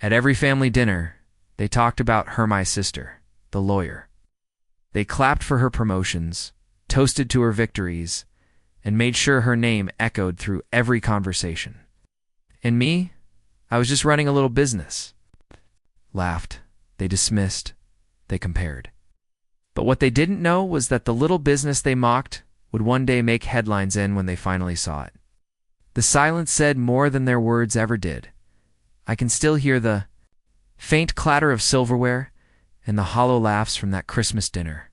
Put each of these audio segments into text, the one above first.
At every family dinner, they talked about her, my sister, the lawyer. They clapped for her promotions, toasted to her victories, and made sure her name echoed through every conversation. And me, I was just running a little business. Laughed, they dismissed, they compared. But what they didn't know was that the little business they mocked would one day make headlines when they finally saw it. The silence said more than their words ever did. I can still hear the faint clatter of silverware and the hollow laughs from that Christmas dinner.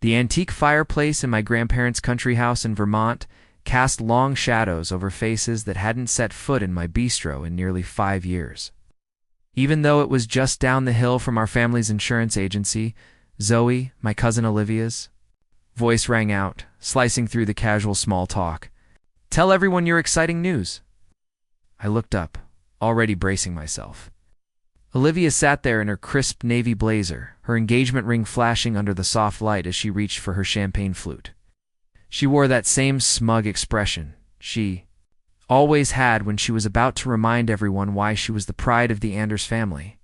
The antique fireplace in my grandparents' country house in Vermont cast long shadows over faces that hadn't set foot in my bistro in nearly 5 years. Even though it was just down the hill from our family's insurance agency, Zoe, my cousin Olivia's voice rang out, slicing through the casual small talk. "Tell everyone your exciting news." I looked up, already bracing myself. Olivia sat there in her crisp navy blazer, her engagement ring flashing under the soft light as she reached for her champagne flute. She wore that same smug expression she always had when she was about to remind everyone why she was the pride of the Anders family.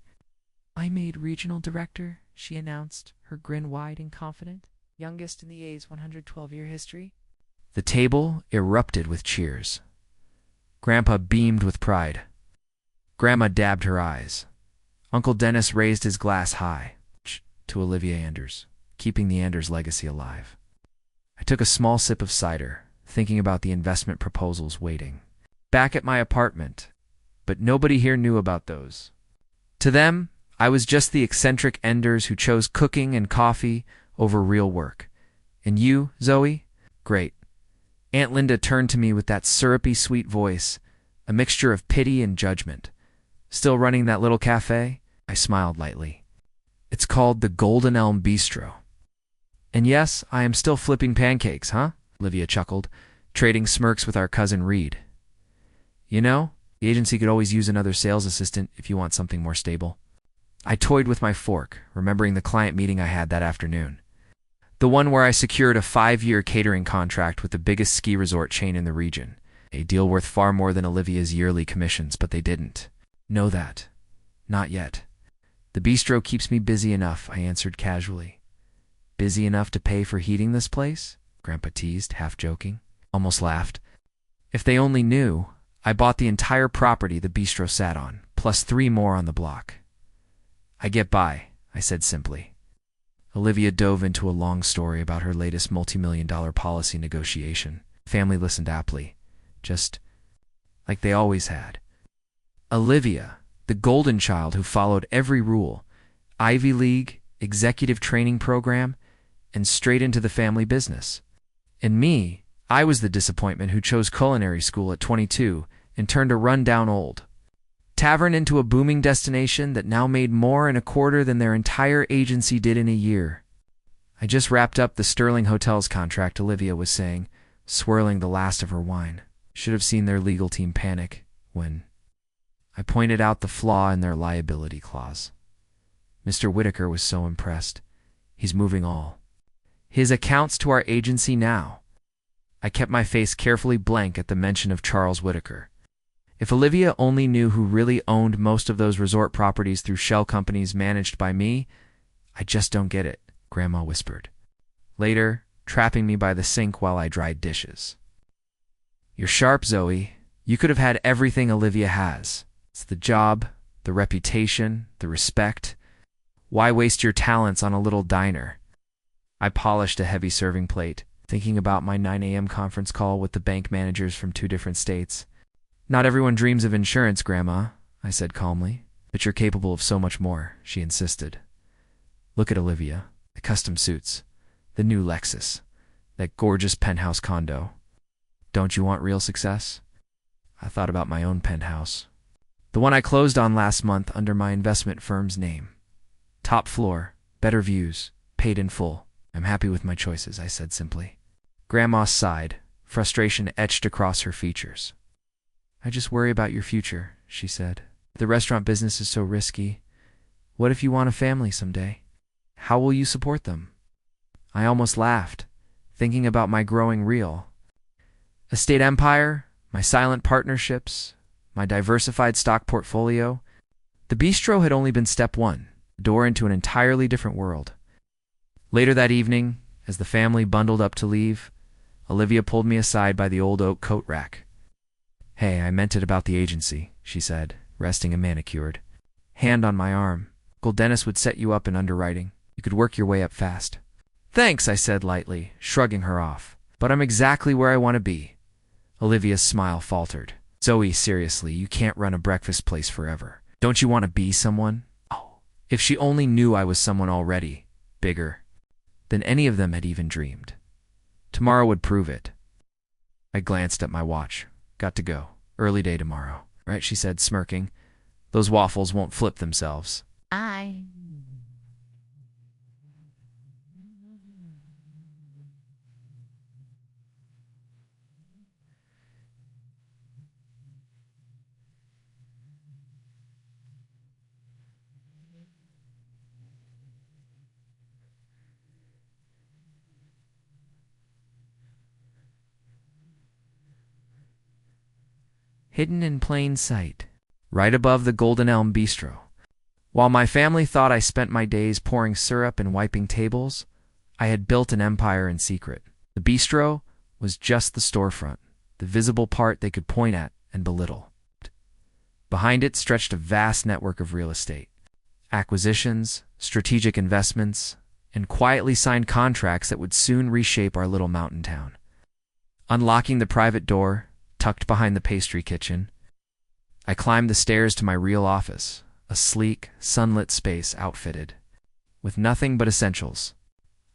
"I made regional director," she announced, her grin wide and confident. "Youngest in the A's 112-year history." The table erupted with cheers. Grandpa beamed with pride. Grandma dabbed her eyes. Uncle Dennis raised his glass high to Olivia Anders, keeping the Anders legacy alive. I took a small sip of cider, thinking about the investment proposals waiting back at my apartment, but nobody here knew about those. To them, I was just the eccentric Enders who chose cooking and coffee over real work. And you, Zoe? Great. Aunt Linda turned to me with that syrupy sweet voice, a mixture of pity and judgment. "Still running that little cafe?" I smiled lightly. "It's called the Golden Elm Bistro." "And yes, I am still flipping pancakes, huh?" Olivia chuckled, trading smirks with our cousin Reed. "You know, the agency could always use another sales assistant if you want something more stable." I toyed with my fork, remembering the client meeting I had that afternoon. The one where I secured a 5-year catering contract with the biggest ski resort chain in the region. A deal worth far more than Olivia's yearly commissions, but they didn't know that. Not yet. "The bistro keeps me busy enough," I answered casually. "Busy enough to pay for heating this place?" Grandpa teased, half joking. Almost laughed. If they only knew, I bought the entire property the bistro sat on, plus 3 more on the block. "I get by," I said simply. Olivia dove into a long story about her latest multi-million-dollar policy negotiation. Family listened aptly, just like they always had. Olivia, the golden child who followed every rule, Ivy League, executive training program, and straight into the family business. And me, I was the disappointment who chose culinary school at 22 and turned a rundown old tavern into a booming destination that now made more in a quarter than their entire agency did in a year. "I just wrapped up the Sterling Hotels contract," Olivia was saying, swirling the last of her wine. Should have seen their legal team panic when I pointed out the flaw in their liability clause. Mr. Whitaker was so impressed. He's moving all his accounts to our agency now. I kept my face carefully blank at the mention of Charles Whitaker. If Olivia only knew who really owned most of those resort properties through shell companies managed by me. "I just don't get it," Grandma whispered. Later, trapping me by the sink while I dried dishes. "You're sharp, Zoe. You could have had everything Olivia has. It's the job, the reputation, the respect. Why waste your talents on a little diner?" I polished a heavy serving plate, thinking about my 9 a.m. conference call with the bank managers from 2 different states. "Not everyone dreams of insurance, Grandma," I said calmly. "But you're capable of so much more," she insisted. "Look at Olivia, the custom suits, the new Lexus, that gorgeous penthouse condo. Don't you want real success?" I thought about my own penthouse. The one I closed on last month under my investment firm's name. Top floor, better views, paid in full. "I'm happy with my choices," I said simply. Grandma sighed, frustration etched across her features. "I just worry about your future," she said. "The restaurant business is so risky. What if you want a family someday? How will you support them?" I almost laughed, thinking about my growing real estate empire, my silent partnerships, my diversified stock portfolio. The bistro had only been step one, a door into an entirely different world. Later that evening, as the family bundled up to leave, Olivia pulled me aside by the old oak coat rack. "Hey, I meant it about the agency," she said, resting a manicured hand on my arm. "Uncle Dennis would set you up in underwriting. You could work your way up fast." "Thanks," I said lightly, shrugging her off. "But I'm exactly where I want to be." Olivia's smile faltered. "Zoe, seriously, you can't run a breakfast place forever. Don't you want to be someone?" Oh, if she only knew I was someone already, bigger than any of them had even dreamed. Tomorrow would prove it. I glanced at my watch. "Got to go. Early day tomorrow." "Right," she said, smirking. "Those waffles won't flip themselves." Hidden in plain sight, right above the Golden Elm Bistro. While my family thought I spent my days pouring syrup and wiping tables, I had built an empire in secret. The bistro was just the storefront, the visible part they could point at and belittle. Behind it stretched a vast network of real estate, acquisitions, strategic investments, and quietly signed contracts that would soon reshape our little mountain town. Unlocking the private door, tucked behind the pastry kitchen, I climbed the stairs to my real office, a sleek, sunlit space outfitted with nothing but essentials.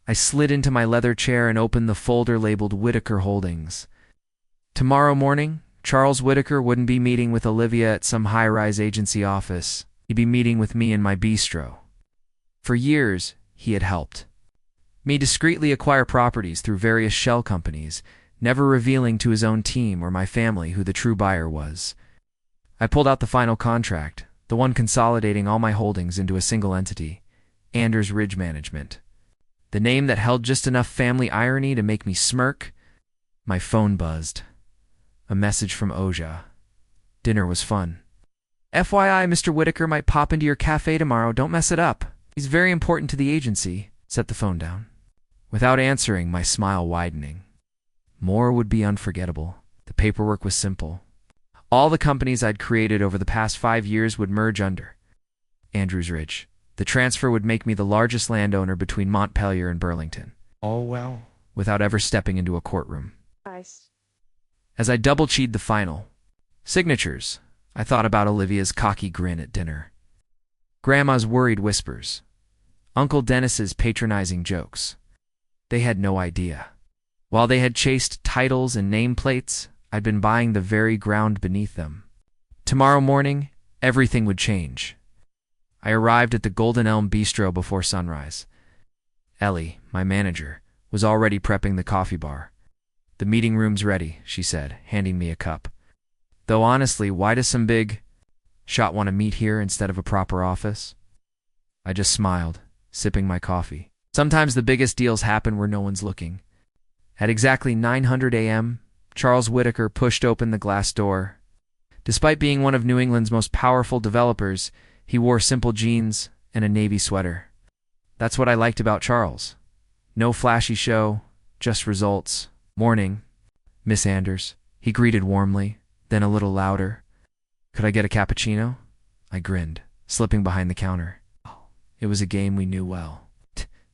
I slid into my leather chair and opened the folder labeled Whitaker Holdings. Tomorrow morning, Charles Whitaker wouldn't be meeting with Olivia at some high-rise agency office. He'd be meeting with me in my bistro. For years, he had helped me discreetly acquire properties through various shell companies, never revealing to his own team or my family who the true buyer was. I pulled out the final contract, the one consolidating all my holdings into a single entity, Anders Ridge Management. The name that held just enough family irony to make me smirk. My phone buzzed. A message from Oja. Dinner was fun. "FYI, Mr. Whitaker might pop into your cafe tomorrow. Don't mess it up. He's very important to the agency." Set the phone down. Without answering, my smile widening. More would be unforgettable. The paperwork was simple. All the companies I'd created over the past 5 years would merge under Andrews Ridge. The transfer would make me the largest landowner between Montpelier and Burlington. All well, without ever stepping into a courtroom. Nice. As I double-checked the final signatures, I thought about Olivia's cocky grin at dinner, Grandma's worried whispers, Uncle Dennis's patronizing jokes. They had no idea. While they had chased titles and nameplates, I'd been buying the very ground beneath them. Tomorrow morning, everything would change. I arrived at the Golden Elm Bistro before sunrise. Ellie, my manager, was already prepping the coffee bar. "The meeting room's ready," she said, handing me a cup. Though honestly, why does some big shot want to meet here instead of a proper office? I just smiled, sipping my coffee. Sometimes the biggest deals happen where no one's looking. At exactly 900 a.m., Charles Whitaker pushed open the glass door. Despite being one of New England's most powerful developers, he wore simple jeans and a navy sweater. That's what I liked about Charles. No flashy show, just results. "Morning, Miss Anders," he greeted warmly, then a little louder. "Could I get a cappuccino?" I grinned, slipping behind the counter. It was a game we knew well.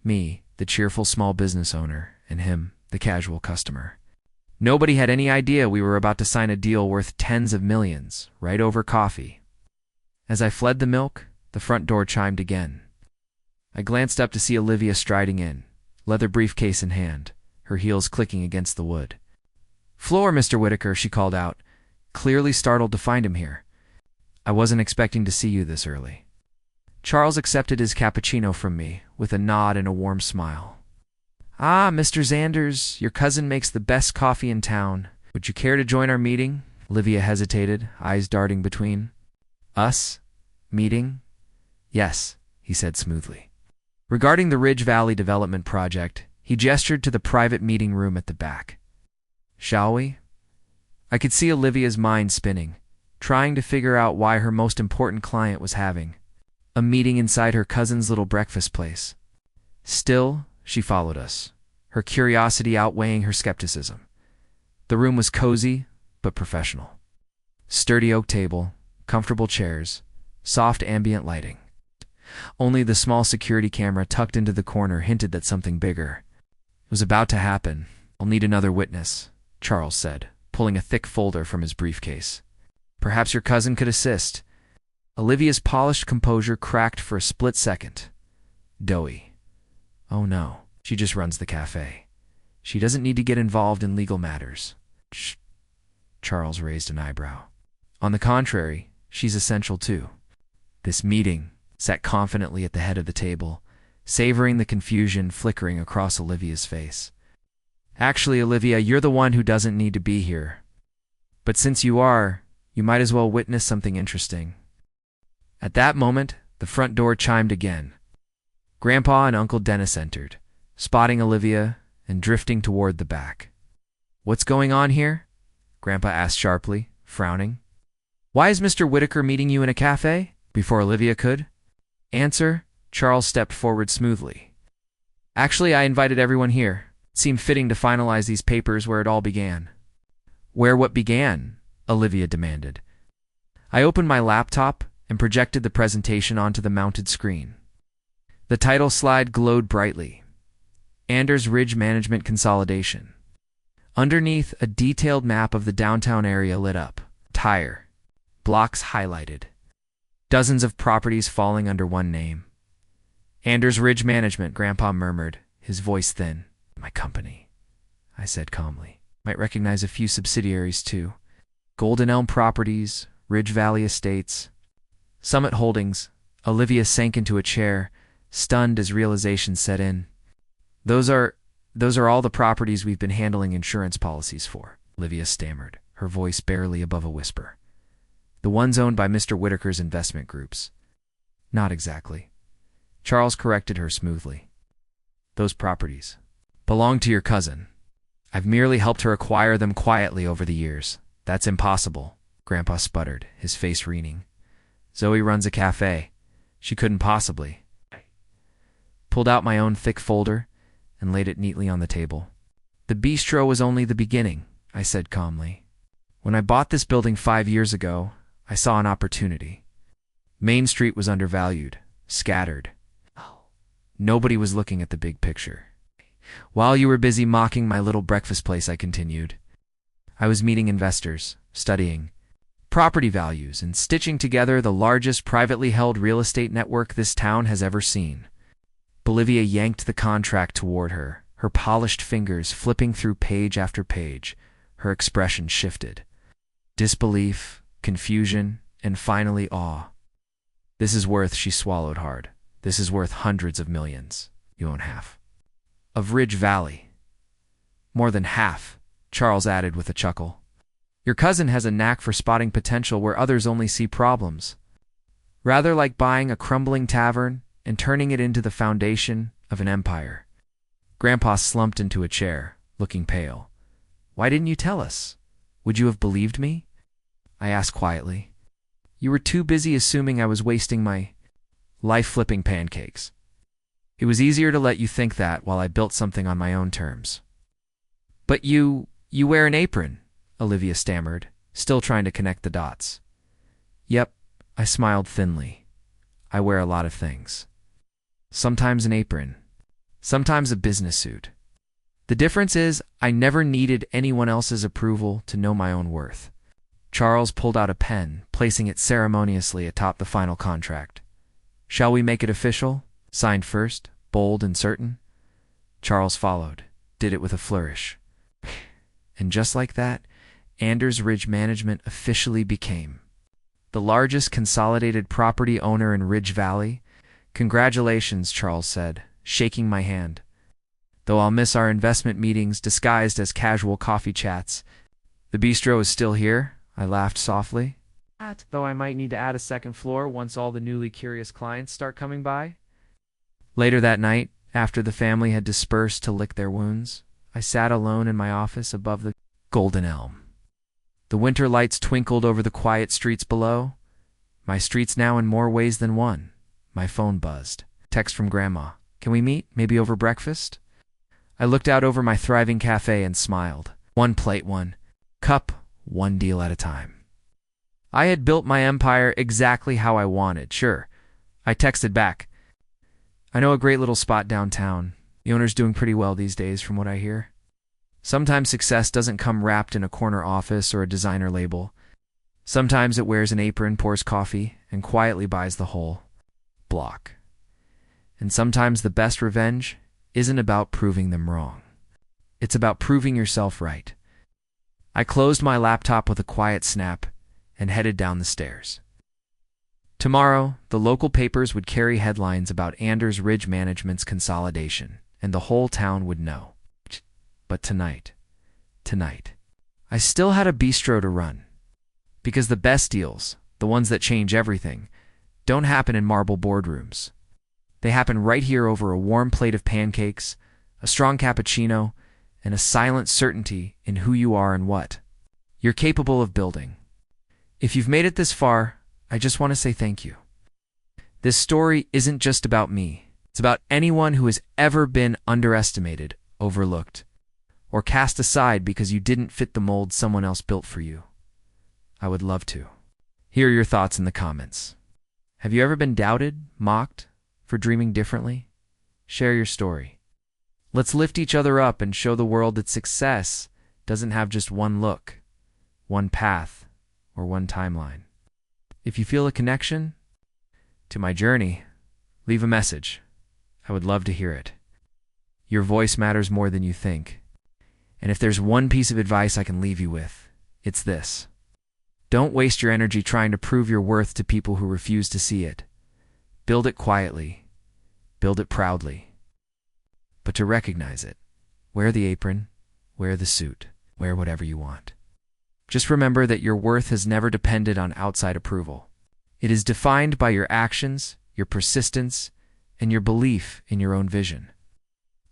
Me, the cheerful small business owner, and him, the casual customer. Nobody had any idea we were about to sign a deal worth tens of millions, right over coffee. As I fled the milk, the front door chimed again. I glanced up to see Olivia striding in, leather briefcase in hand, her heels clicking against the wood. "Floor, Mr. Whitaker," she called out, clearly startled to find him here. "I wasn't expecting to see you this early." Charles accepted his cappuccino from me, with a nod and a warm smile. "Ah, Mr. Zanders, your cousin makes the best coffee in town. Would you care to join our meeting?" Olivia hesitated, eyes darting between. "Us? Meeting?" "Yes," he said smoothly. Regarding the Ridge Valley Development Project, he gestured to the private meeting room at the back. "Shall we?" I could see Olivia's mind spinning. trying to figure out why her most important client was having a meeting inside her cousin's little breakfast place. Still, she followed us, her curiosity outweighing her skepticism. The room was cozy, but professional. Sturdy oak table, comfortable chairs, soft ambient lighting. Only the small security camera tucked into the corner hinted that something bigger was about to happen. "I'll need another witness," Charles said, pulling a thick folder from his briefcase. "Perhaps your cousin could assist." Olivia's polished composure cracked for a split second. Doughy. "Oh no, she just runs the cafe. She doesn't need to get involved in legal matters." Shh. Charles raised an eyebrow. "On the contrary, she's essential too." This meeting sat confidently at the head of the table, savoring the confusion flickering across Olivia's face. "Actually, Olivia, you're the one who doesn't need to be here. But since you are, you might as well witness something interesting." At that moment, the front door chimed again. Grandpa and Uncle Dennis entered, spotting Olivia and drifting toward the back. "What's going on here?" Grandpa asked sharply, frowning. "Why is Mr. Whitaker meeting you in a cafe?" Before Olivia could answer, Charles stepped forward smoothly. "Actually, I invited everyone here. It seemed fitting to finalize these papers where it all began." "Where what began?" Olivia demanded. I opened my laptop and projected the presentation onto the mounted screen. The title slide glowed brightly. Anders Ridge Management Consolidation. Underneath, a detailed map of the downtown area lit up. Tire. Blocks highlighted. Dozens of properties falling under one name. "Anders Ridge Management," Grandpa murmured, his voice thin. "My company," I said calmly. "Might recognize a few subsidiaries too. Golden Elm Properties, Ridge Valley Estates, Summit Holdings." Olivia sank into a chair, stunned as realization set in. Those are all the properties we've been handling insurance policies for," Olivia stammered, her voice barely above a whisper. "The ones owned by Mr. Whitaker's investment groups." "Not exactly." Charles corrected her smoothly. "Those properties belong to your cousin. I've merely helped her acquire them quietly over the years." "That's impossible," Grandpa sputtered, his face wreathing. "Zoe runs a cafe. She couldn't possibly." Pulled out my own thick folder and laid it neatly on the table. "The bistro was only the beginning," I said calmly. "When I bought this building 5 years ago, I saw an opportunity. Main Street was undervalued, scattered. Nobody was looking at the big picture. While you were busy mocking my little breakfast place," I continued, "I was meeting investors, studying property values, and stitching together the largest privately held real estate network this town has ever seen." Olivia yanked the contract toward her, her polished fingers flipping through page after page. Her expression shifted. Disbelief, confusion, and finally awe. "This is worth," she swallowed hard, "this is worth hundreds of millions. You own half of Ridge Valley." "More than half," Charles added with a chuckle. "Your cousin has a knack for spotting potential where others only see problems. Rather like buying a crumbling tavern and turning it into the foundation of an empire." Grandpa slumped into a chair, looking pale. "Why didn't you tell us? Would you have believed me?" I asked quietly. "You were too busy assuming I was wasting my life flipping pancakes. It was easier to let you think that while I built something on my own terms." "But you wear an apron," Olivia stammered, still trying to connect the dots. "Yep," I smiled thinly. "I wear a lot of things. Sometimes an apron, sometimes a business suit. The difference is I never needed anyone else's approval to know my own worth." Charles pulled out a pen, placing it ceremoniously atop the final contract. "Shall we make it official? Signed first, bold and certain." Charles followed, did it with a flourish. And just like that, Anders Ridge Management officially became the largest consolidated property owner in Ridge Valley. "Congratulations," Charles said, shaking my hand. "Though I'll miss our investment meetings disguised as casual coffee chats." "The bistro is still here," I laughed softly. "Though I might need to add a second floor once all the newly curious clients start coming by." Later that night, after the family had dispersed to lick their wounds, I sat alone in my office above the Golden Elm. The winter lights twinkled over the quiet streets below. My streets now in more ways than one. My phone buzzed. Text from Grandma. Can we meet? Maybe over breakfast? I looked out over my thriving cafe and smiled. One plate, one cup, one deal at a time. I had built my empire exactly how I wanted. Sure. I texted back. I know a great little spot downtown. The owner's doing pretty well these days from what I hear. Sometimes success doesn't come wrapped in a corner office or a designer label. Sometimes it wears an apron, pours coffee, and quietly buys the whole block. And sometimes the best revenge isn't about proving them wrong. It's about proving yourself right. I closed my laptop with a quiet snap and headed down the stairs. Tomorrow, the local papers would carry headlines about Anders Ridge Management's consolidation, and the whole town would know. But tonight, I still had a bistro to run. Because the best deals, the ones that change everything, don't happen in marble boardrooms. They happen right here over a warm plate of pancakes, a strong cappuccino, and a silent certainty in who you are and what you're capable of building. If you've made it this far, I just want to say thank you. This story isn't just about me. It's about anyone who has ever been underestimated, overlooked, or cast aside because you didn't fit the mold someone else built for you. I would love to hear your thoughts in the comments. Have you ever been doubted, mocked, for dreaming differently? Share your story. Let's lift each other up and show the world that success doesn't have just one look, one path, or one timeline. If you feel a connection to my journey, leave a message. I would love to hear it. Your voice matters more than you think. And if there's one piece of advice I can leave you with, it's this. Don't waste your energy trying to prove your worth to people who refuse to see it. Build it quietly. Build it proudly. But to recognize it, wear the apron, wear the suit, wear whatever you want. Just remember that your worth has never depended on outside approval. It is defined by your actions, your persistence, and your belief in your own vision.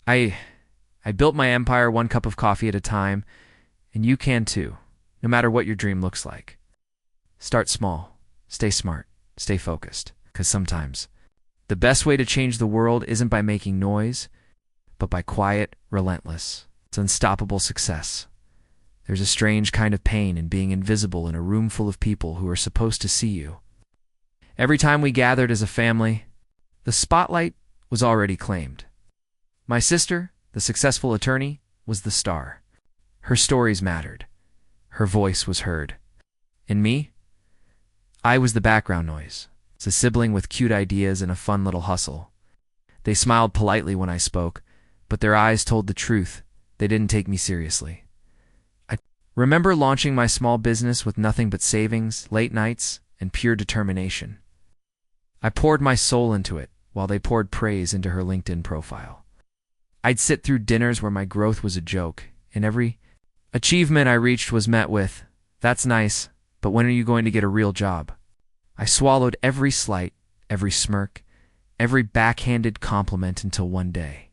I built my empire one cup of coffee at a time, and you can too, no matter what your dream looks like. Start small, stay smart, stay focused, because sometimes the best way to change the world isn't by making noise, but by quiet, relentless, it's unstoppable success. There's a strange kind of pain in being invisible in a room full of people who are supposed to see you. Every time we gathered as a family, the spotlight was already claimed. My sister, the successful attorney, was the star. Her stories mattered. Her voice was heard. And me? I was the background noise. It's a sibling with cute ideas and a fun little hustle. They smiled politely when I spoke, but their eyes told the truth. They didn't take me seriously. I remember launching my small business with nothing but savings, late nights, and pure determination. I poured my soul into it, while they poured praise into her LinkedIn profile. I'd sit through dinners where my growth was a joke, and every achievement I reached was met with, "That's nice, but when are you going to get a real job?" I swallowed every slight, every smirk, every backhanded compliment until one day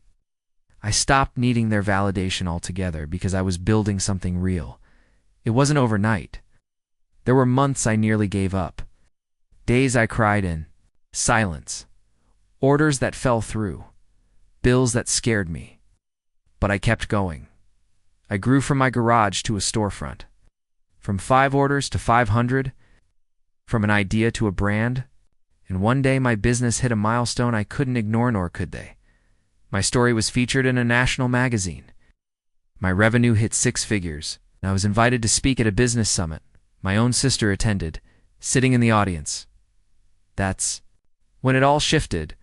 I stopped needing their validation altogether because I was building something real. It wasn't overnight. There were months I nearly gave up. Days I cried in silence. Orders that fell through. Bills that scared me. But I kept going. I grew from my garage to a storefront. From 5 orders to 500. From an idea to a brand. And one day my business hit a milestone I couldn't ignore, nor could they. My story was featured in a national magazine. My revenue hit 6 figures, and I was invited to speak at a business summit. My own sister attended, sitting in the audience. That's when it all shifted.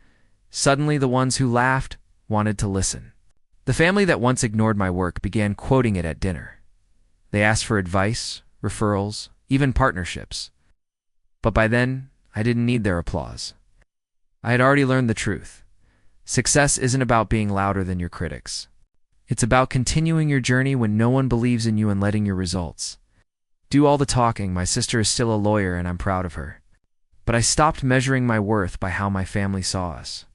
Suddenly the ones who laughed wanted to listen. The family that once ignored my work began quoting it at dinner. They asked for advice, referrals, even partnerships. But by then, I didn't need their applause. I had already learned the truth. Success isn't about being louder than your critics. It's about continuing your journey when no one believes in you and letting your results do all the talking. My sister is still a lawyer, and I'm proud of her. But I stopped measuring my worth by how my family saw us.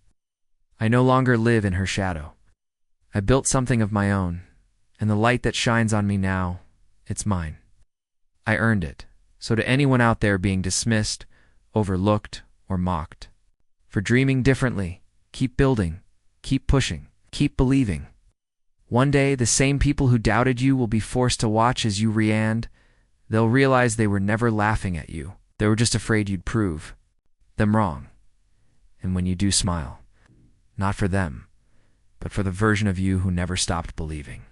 I no longer live in her shadow. I built something of my own, and the light that shines on me now, it's mine. I earned it. So to anyone out there being dismissed, overlooked, or mocked for dreaming differently, keep building, keep pushing, keep believing. One day, the same people who doubted you will be forced to watch as you re-and. They'll realize they were never laughing at you. They were just afraid you'd prove them wrong. And when you do smile, not for them, but for the version of you who never stopped believing.